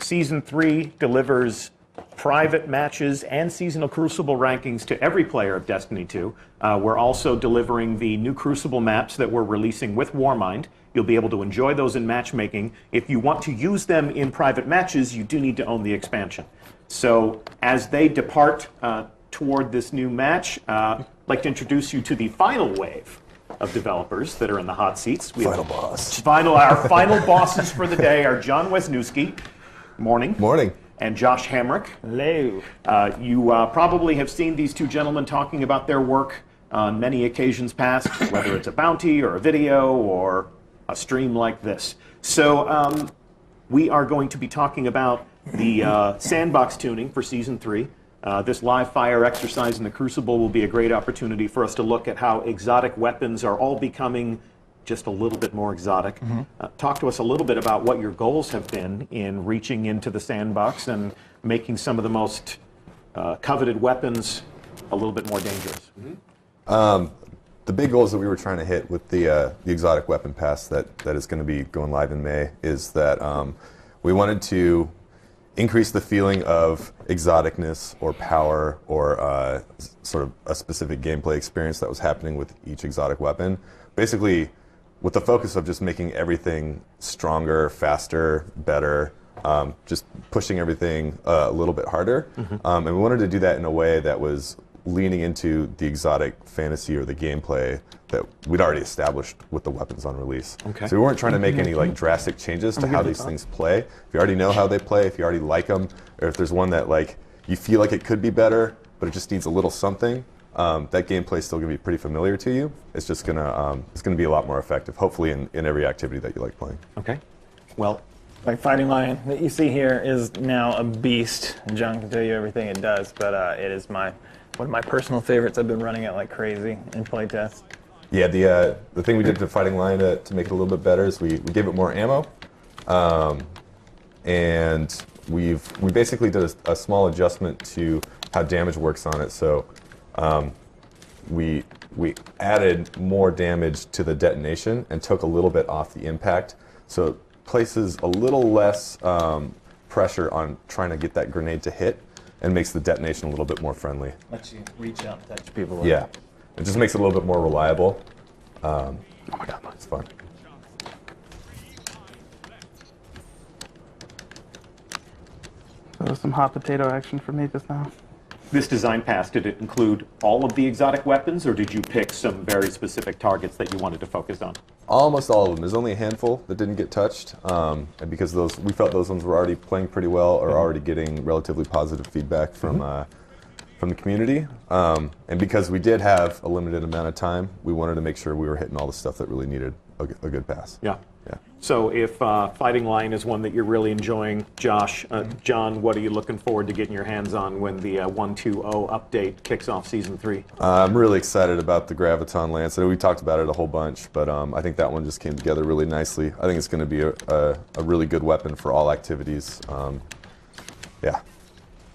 Season 3 delivers private matches and seasonal Crucible rankings to every player of Destiny 2. We're also delivering the new Crucible maps that we're releasing with Warmind. You'll be able to enjoy those in matchmaking. If you want to use them in private matches, you do need to own the expansion. So as they depart toward this new match, I'd like to introduce you to the final wave of developers that are in the hot seats. Final boss. Our final bosses for the day are John Wisniewski. Morning. Morning. And Josh Hamrick. Hello. You probably have seen these two gentlemen talking about their work on many occasions past, whether it's a bounty or a video or a stream like this. So we are going to be talking about the sandbox tuning for Season 3. This live fire exercise in the Crucible will be a great opportunity for us to look at how exotic weapons are all becoming just a little bit more exotic. Talk to us a little bit about what your goals have been in reaching into the sandbox and making some of the most coveted weapons a little bit more dangerous. The big goals that we were trying to hit with the exotic weapon pass that is going to be going live in May is that we wanted to increase the feeling of exoticness or power or sort of a specific gameplay experience that was happening with each exotic weapon. Basically, with the focus of just making everything stronger, faster, better, just pushing everything a little bit harder. And we wanted to do that in a way that was leaning into the exotic fantasy or the gameplay that we'd already established with the weapons on release. Okay. So we weren't trying to make any like drastic changes to how these things play. If you already know how they play, if you already like them, or if there's one that like you feel like it could be better, but it just needs a little something, that gameplay is still going to be pretty familiar to you. It's just going to be a lot more effective, hopefully in every activity that you like playing. Okay. Well, Like Fighting Lion that you see here is now a beast. John can tell you everything it does, but it is one of my personal favorites. I've been running it like crazy in playtest. Yeah, the thing we did to Fighting Lion to make it a little bit better is we gave it more ammo, and we basically did a small adjustment to how damage works on it. So we added more damage to the detonation and took a little bit off the impact. So it places a little less pressure on trying to get that grenade to hit and makes the detonation a little bit more friendly. Lets you reach out and touch people. Yeah, it just makes it a little bit more reliable. Oh my God, it's fun. So some hot potato action for me just now. this design pass, did it include all of the exotic weapons, or did you pick some very specific targets that you wanted to focus on? Almost all of them. There's only a handful that didn't get touched, and because we felt those ones were already playing pretty well, or already getting relatively positive feedback from the community, and because we did have a limited amount of time, we wanted to make sure we were hitting all the stuff that really needed a good pass. Yeah. Yeah. So if Fighting Lion is one that you're really enjoying, Josh, John, what are you looking forward to getting your hands on when the 1.2.0 update kicks off Season 3? I'm really excited about the Graviton Lance. We talked about it a whole bunch, but I think that one just came together really nicely. I think it's going to be a really good weapon for all activities. Yeah,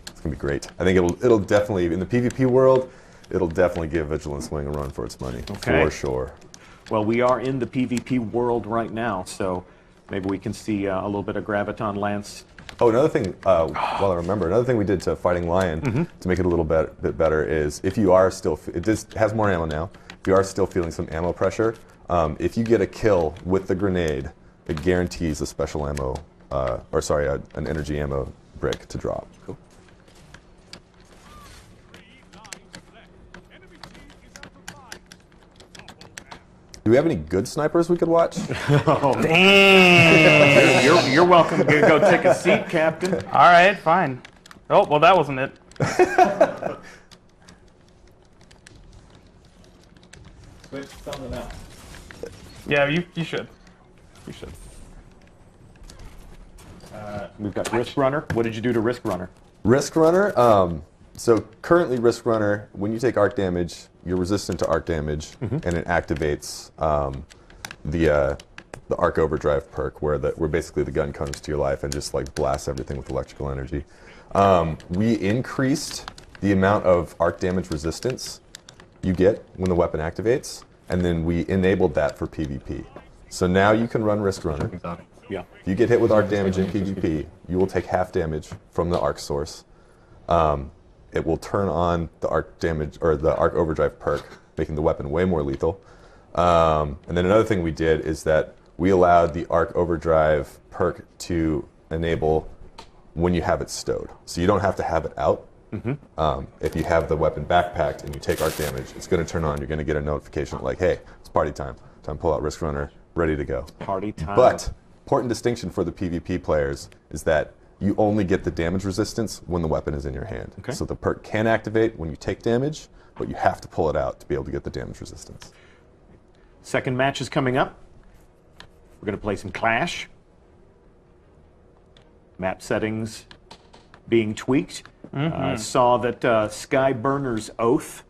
it's going to be great. I think it'll definitely, in the PvP world, it'll definitely give Vigilance Wing a run for its money, for sure. Well, we are in the PvP world right now, so maybe we can see a little bit of Graviton Lance. Oh, another thing, while I remember, another thing we did to Fighting Lion to make it a little bit better is if you are still, it just has more ammo now, if you are still feeling some ammo pressure, if you get a kill with the grenade, it guarantees a special ammo an energy ammo brick to drop. Cool. Do we have any good snipers we could watch? Oh, damn! You're welcome to go take a seat, Captain. All right, fine. Oh, well, that wasn't it. Switch something out. Yeah, you should. You should. We've got Risk Runner. What did you do to Risk Runner? Risk Runner, so currently Risk Runner, when you take arc damage, you're resistant to arc damage, and it activates the arc overdrive perk, where basically the gun comes to your life and just like blasts everything with electrical energy. We increased the amount of arc damage resistance you get when the weapon activates, and then we enabled that for PvP. So now you can run Risk Runner. Exotic. Yeah. If you get hit with arc damage in PvP, you will take half damage from the arc source. It will turn on the arc damage or the arc overdrive perk, making the weapon way more lethal. And then another thing we did is that we allowed the arc overdrive perk to enable when you have it stowed. So you don't have to have it out. If you have the weapon backpacked and you take arc damage, it's going to turn on. You're going to get a notification like, hey, it's party time. Time to pull out Risk Runner, ready to go. Party time. But important distinction for the PvP players is that you only get the damage resistance when the weapon is in your hand. Okay. So the perk can activate when you take damage, but you have to pull it out to be able to get the damage resistance. Second match is coming up. We're going to play some Clash. Map settings being tweaked. Saw that Skyburner's Oath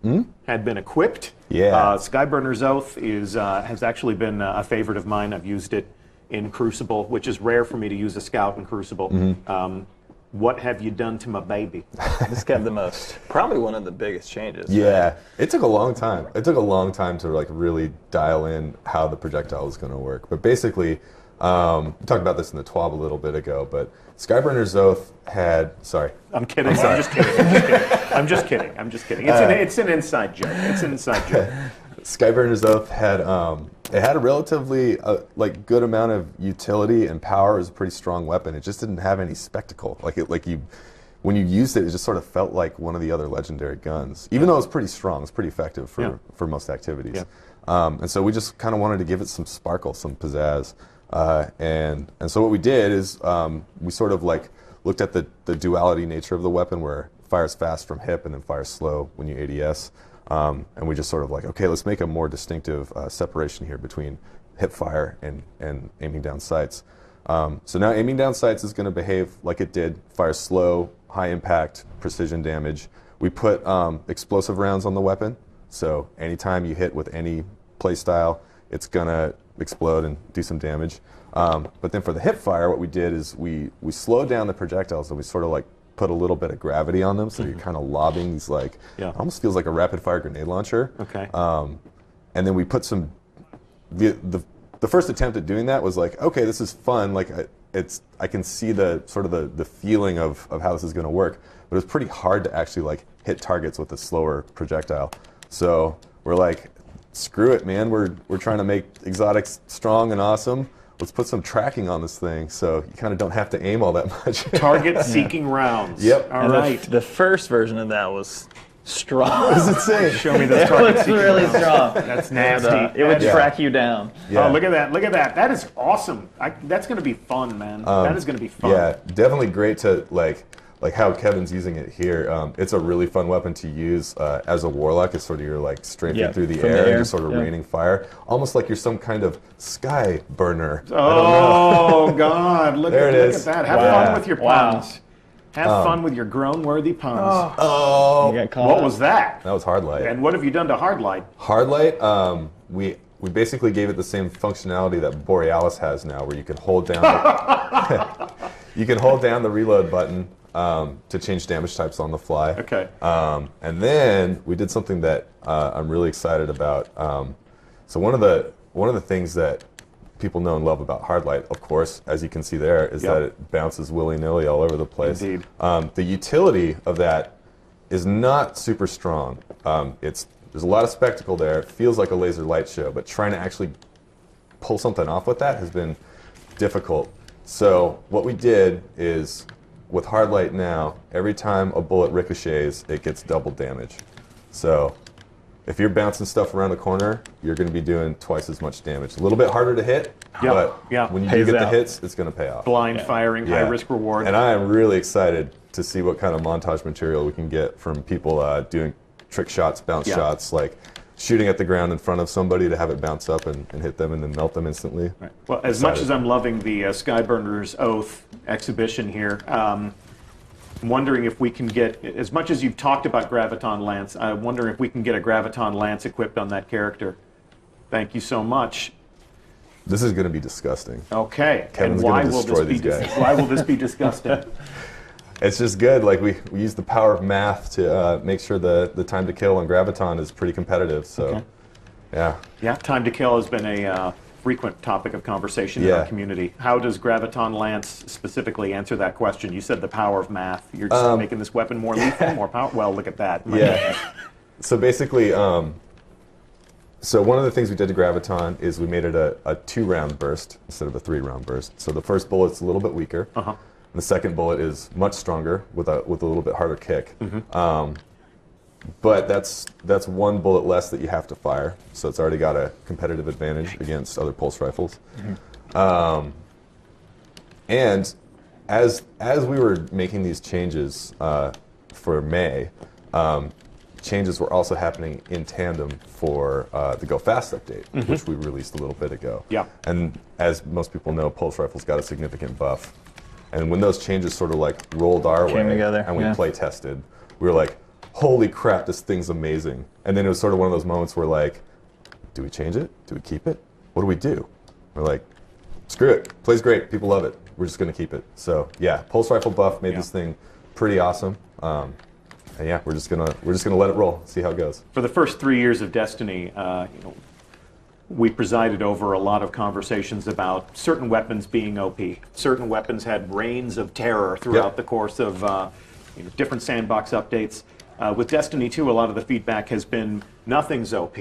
had been equipped. Yeah. Skyburner's Oath has actually been a favorite of mine. I've used it in Crucible, which is rare for me to use a scout in Crucible. What have you done to my baby? This got the most, probably one of the biggest changes. Yeah, it took a long time. It took a long time to like really dial in how the projectile was going to work. But basically, we talked about this in the TWAB a little bit ago, but Skyburner's Oath had, sorry. I'm kidding. I'm just kidding. I'm just kidding. I'm just kidding. It's an inside joke. It's an inside joke. Skyburner's Oath had it had a relatively like good amount of utility and power. It was a pretty strong weapon. It just didn't have any spectacle. When you used it, it just sort of felt like one of the other legendary guns. Even though it was pretty strong, it's pretty effective for most activities. Yeah. And so we just kind of wanted to give it some sparkle, some pizzazz. And so what we did is we sort of like looked at the duality nature of the weapon, where it fires fast from hip and then fires slow when you ADS. And we just sort of like, okay, let's make a more distinctive separation here between hip fire and aiming down sights. So now aiming down sights is going to behave like it did, fire slow, high impact, precision damage. We put explosive rounds on the weapon, so anytime you hit with any playstyle, it's going to explode and do some damage. But then for the hip fire, what we did is we slowed down the projectiles, and we sort of like put a little bit of gravity on them, so you're kind of lobbing these like, almost feels like a rapid fire grenade launcher. Okay. And then we put some, the first attempt at doing that was like, okay, this is fun. Like I can see the sort of the feeling of how this is going to work, but it was pretty hard to actually like hit targets with a slower projectile. So we're like, screw it, man. We're trying to make exotics strong and awesome. Let's put some tracking on this thing, so you kind of don't have to aim all that much. Target-seeking rounds. Yep. All right. The first version of that was strong. It was insane. Show me those It was really strong. That's nasty. It would track you down. Yeah. Oh, look at that. Look at that. That is awesome. That's going to be fun, man. That is going to be fun. Yeah, definitely great to like how Kevin's using it here. It's a really fun weapon to use as a warlock. It's sort of you're like strafing through the air and just sort of raining fire, almost like you're some kind of sky burner. Oh God! Look at that. Have fun with your Wow. puns. Have fun with your groan-worthy puns. Oh, You got caught What up. was that? that was hard light. And what have you done to hard light? Hard light, we basically gave it the same functionality that Borealis has now, where you can hold down you can hold down the reload button to change damage types on the fly. Okay. And then we did something that I'm really excited about. So one of the things that people know and love about hard light, of course, as you can see there, is that it bounces willy-nilly all over the place. Indeed. The utility of that is not super strong. There's a lot of spectacle there. It feels like a laser light show, but trying to actually pull something off with that has been difficult. So what we did is, with hard light now, every time a bullet ricochets, it gets double damage. So if you're bouncing stuff around the corner, you're going to be doing twice as much damage. A little bit harder to hit, but when you do get the hits, it's going to pay off. Blind firing, high risk reward. And I am really excited to see what kind of montage material we can get from people doing trick shots, bounce shots, like shooting at the ground in front of somebody to have it bounce up and hit them and then melt them instantly. Right. Well, as much as I'm loving the Skyburner's Oath exhibition here, I'm wondering if we can get, as much as you've talked about Graviton Lance, I wonder if we can get a Graviton Lance equipped on that character. Thank you so much. This is going to be disgusting. Okay. Kevin's and why going to will destroy this be these guys. why will this be disgusting? It's just good. Like we use the power of math to make sure the time to kill on Graviton is pretty competitive. So, yeah, time to kill has been a frequent topic of conversation in our community. How does Graviton Lance specifically answer that question? You said the power of math. You're just making this weapon more lethal, more power. Well, look at that. So basically, so one of the things we did to Graviton is we made it a 2-round burst instead of a 3-round burst. So the first bullet's a little bit weaker. The second bullet is much stronger with a little bit harder kick. But that's one bullet less that you have to fire, so it's already got a competitive advantage against other pulse rifles. And as we were making these changes for May, changes were also happening in tandem for the Go Fast update, which we released a little bit ago. And as most people know, pulse rifles got a significant buff. And when those changes sort of like rolled our way together, and we play tested, we were like, holy crap, this thing's amazing. And then it was sort of one of those moments where like, do we change it? Do we keep it? What do we do? We're like, screw it. Plays great. People love it. We're just going to keep it. So yeah, pulse rifle buff made this thing pretty awesome. And yeah, we're just gonna let it roll, see how it goes. For the first 3 years of Destiny, we presided over a lot of conversations about certain weapons being OP. Certain weapons had reigns of terror throughout the course of different sandbox updates. With Destiny 2, a lot of the feedback has been nothing's OP.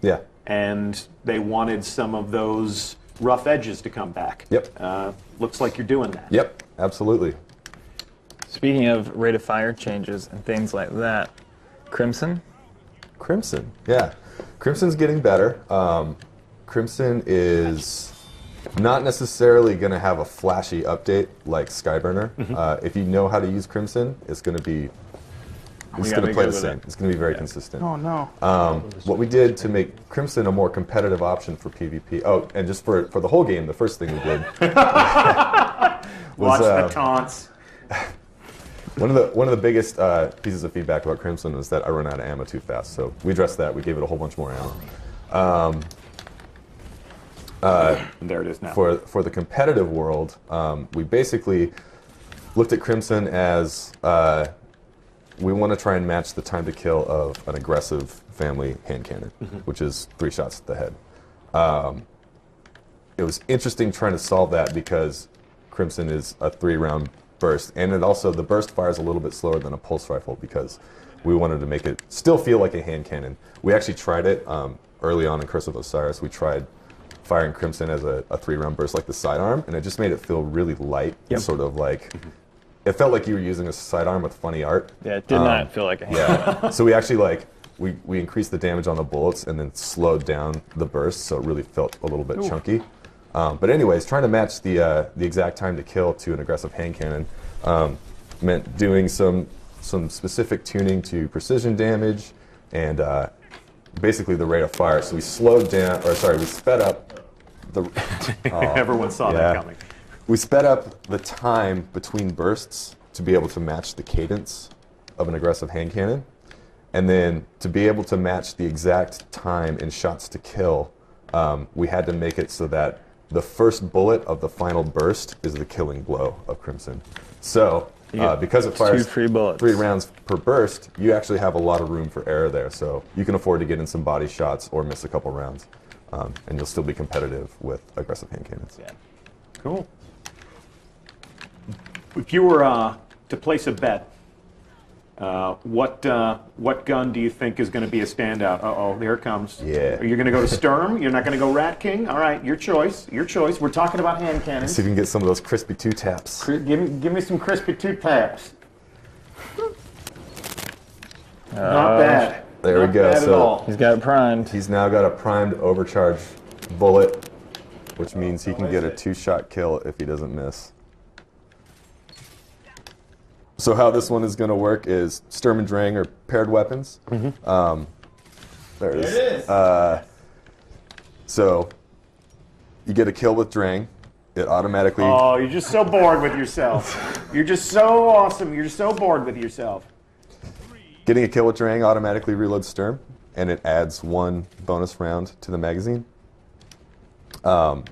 Yeah. And they wanted some of those rough edges to come back. Looks like you're doing that. Yep, absolutely. Speaking of rate of fire changes and things like that, Crimson, yeah. Crimson's getting better. Crimson is not necessarily going to have a flashy update like Skyburner. If you know how to use Crimson, it's going to be play the same. It's going to be very consistent. Oh no. What we did to make Crimson a more competitive option for PvP. Oh, and just for the whole game, the first thing we did was watch the taunts. One of the biggest pieces of feedback about Crimson was that I run out of ammo too fast. So we addressed that. We gave it a whole bunch more ammo. There it is now. For the competitive world, we basically looked at Crimson as we want to try and match the time to kill of an aggressive family hand cannon, which is 3 shots to the head. It was interesting trying to solve that because Crimson is a 3-round burst, and it also, the burst fires a little bit slower than a pulse rifle because we wanted to make it still feel like a hand cannon. We actually tried it early on in Curse of Osiris. We tried firing Crimson as a 3-round burst like the sidearm, and it just made it feel really light, sort of like, it felt like you were using a sidearm with funny art. Yeah, it did not feel like a hand cannon. So we actually we increased the damage on the bullets and then slowed down the burst, so it really felt a little bit chunky. But anyways, trying to match the exact time to kill to an aggressive hand cannon meant doing some specific tuning to precision damage and basically the rate of fire. So we slowed down, or sorry, we sped up the. Everyone saw that coming. We sped up the time between bursts to be able to match the cadence of an aggressive hand cannon, and then to be able to match the exact time in shots to kill, we had to make it so that the first bullet of the final burst is the killing blow of Crimson. So, because it fires 2 free bullets, 3 rounds per burst, you actually have a lot of room for error there. So you can afford to get in some body shots or miss a couple rounds, and you'll still be competitive with aggressive hand cannons. Yeah. Cool. If you were to place a bet What gun do you think is going to be a standout? Uh-oh, there it comes. Yeah. Are you going to go to Sturm? You're not going to go Rat King? All right, your choice. Your choice. We're talking about hand cannons. See if we can get some of those crispy two taps. Give me some crispy two taps. Not bad. There Not we go. Bad at all. He's got it primed. He's now got a primed overcharge bullet, which means he can get a 2-shot kill if he doesn't miss. So how this one is going to work is Sturm and Drang are paired weapons. There it is. So you get a kill with Drang. It automatically... Oh, you're just so bored with yourself. You're just so awesome. You're so bored with yourself. Getting a kill with Drang automatically reloads Sturm, and it adds 1 bonus round to the magazine. A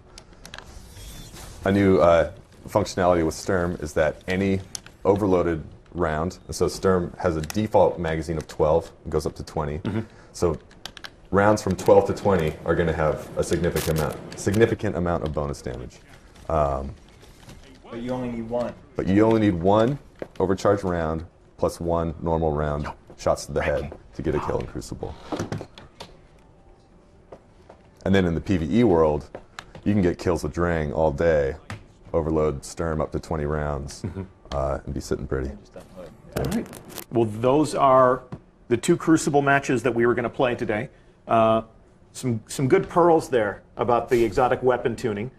new functionality with Sturm is that any overloaded round, and so Sturm has a default magazine of 12, and goes up to 20. So rounds from 12 to 20 are going to have a significant amount of bonus damage. But you only need 1. But you only need 1 overcharged round plus 1 normal round shots to the head to get a kill in Crucible. And then in the PvE world, you can get kills with Drang all day, overload Sturm up to 20 rounds, and be sitting pretty. All right. Well, those are the 2 Crucible matches that we were going to play today. Some good pearls there about the exotic weapon tuning.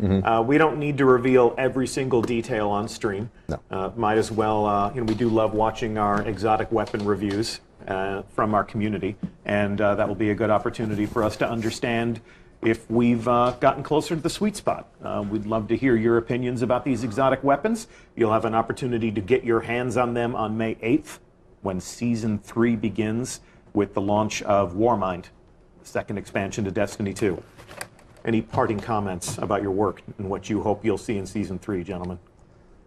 We don't need to reveal every single detail on stream. No. Might as well, we do love watching our exotic weapon reviews from our community, and that will be a good opportunity for us to understand if we've gotten closer to the sweet spot. We'd love to hear your opinions about these exotic weapons. You'll have an opportunity to get your hands on them on May 8th when Season 3 begins with the launch of Warmind, the second expansion to Destiny 2. Any parting comments about your work and what you hope you'll see in Season 3, gentlemen?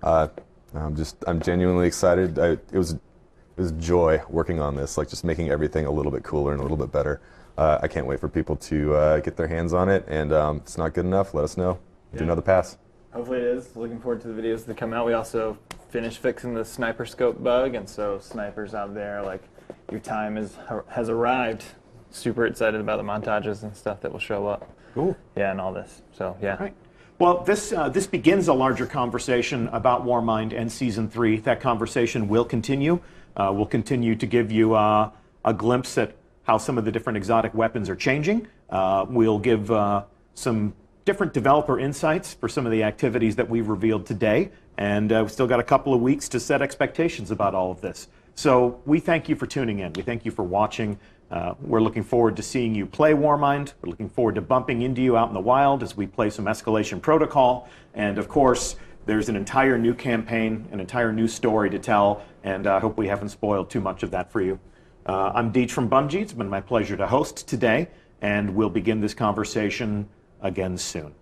I'm genuinely excited. It was joy working on this, like just making everything a little bit cooler and a little bit better. I can't wait for people to get their hands on it, and if it's not good enough, let us know. Do another pass. Hopefully it is. Looking forward to the videos that come out. We also finished fixing the sniper scope bug, and so snipers out there, like, your time has arrived. Super excited about the montages and stuff that will show up. Cool. Yeah, and all this. So, yeah. All right. Well, this begins a larger conversation about Warmind and Season 3. That conversation will continue. We'll continue to give you a glimpse at how some of the different exotic weapons are changing. We'll give some different developer insights for some of the activities that we've revealed today, and we've still got a couple of weeks to set expectations about all of this. So we thank you for tuning in. We thank you for watching. We're looking forward to seeing you play Warmind. We're looking forward to bumping into you out in the wild as we play some Escalation Protocol. And of course, there's an entire new campaign, an entire new story to tell, and I hope we haven't spoiled too much of that for you. I'm Deej from Bungie. It's been my pleasure to host today, and we'll begin this conversation again soon.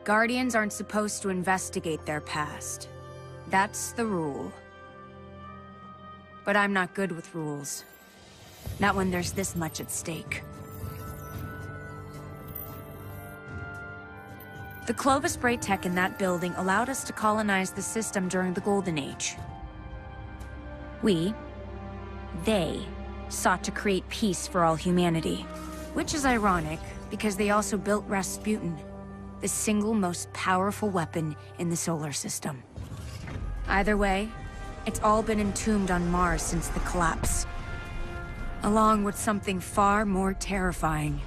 Guardians aren't supposed to investigate their past. That's the rule. But I'm not good with rules. Not when there's this much at stake. The Clovis spray tech in that building allowed us to colonize the system during the Golden Age. They sought to create peace for all humanity. Which is ironic, because they also built Rasputin, the single most powerful weapon in the solar system. Either way, it's all been entombed on Mars since the collapse. Along with something far more terrifying.